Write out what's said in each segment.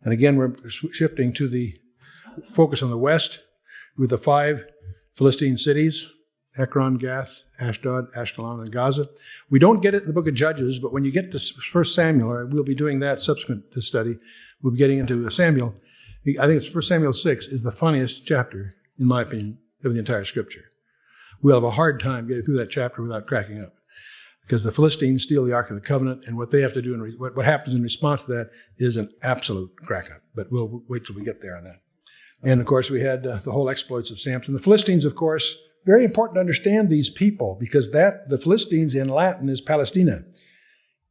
And again, we're shifting to the focus on the west with the 5 Philistine cities, Ekron, Gath, Ashdod, Ashkelon, and Gaza. We don't get it in the book of Judges, but when you get to 1 Samuel, or we'll be doing that subsequent to study, we'll be getting into Samuel. I think it's 1 Samuel 6 is the funniest chapter, in my opinion, of the entire scripture. We'll have a hard time getting through that chapter without cracking up, because the Philistines steal the Ark of the Covenant, and what they have to do, and what happens in response to that is an absolute crack up. But we'll wait till we get there on that. And, of course, we had the whole exploits of Samson. The Philistines, of course, very important to understand these people, because the Philistines in Latin is Palestina.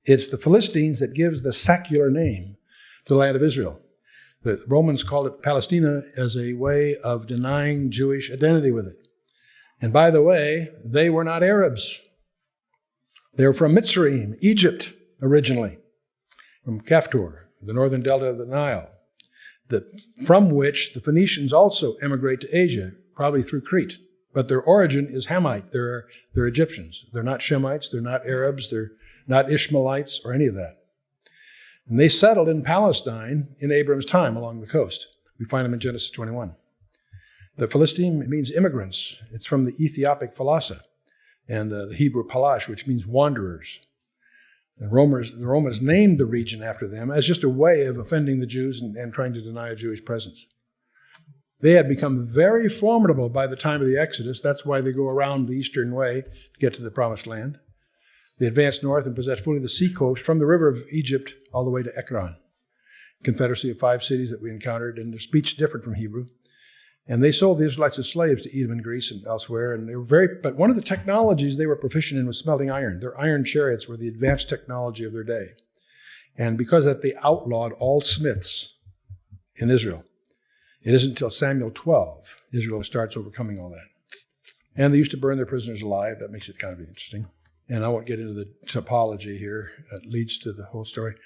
It's the Philistines that gives the secular name to the land of Israel. The Romans called it Palestina as a way of denying Jewish identity with it. And by the way, they were not Arabs. They were from Mitzrayim, Egypt, originally, from Kaftor, the northern delta of the Nile, from which the Phoenicians also emigrate to Asia, probably through Crete. But their origin is Hamite. They're Egyptians. They're not Shemites. They're not Arabs. They're not Ishmaelites or any of that. And they settled in Palestine in Abram's time along the coast. We find them in Genesis 21. The Philistine means immigrants. It's from the Ethiopic Philasa and the Hebrew Palash, which means wanderers. The Romans named the region after them as just a way of offending the Jews and trying to deny a Jewish presence. They had become very formidable by the time of the Exodus. That's why they go around the eastern way to get to the Promised Land. They advanced north and possessed fully the seacoast from the river of Egypt all the way to Ekron, confederacy of 5 cities that we encountered, and their speech differed from Hebrew. And they sold the Israelites as slaves to Edom and Greece and elsewhere. And they were but one of the technologies they were proficient in was smelting iron. Their iron chariots were the advanced technology of their day. And because of that, they outlawed all smiths in Israel. It isn't until Samuel 12 Israel starts overcoming all that. And they used to burn their prisoners alive. That makes it kind of interesting. And I won't get into the topology here. That leads to the whole story.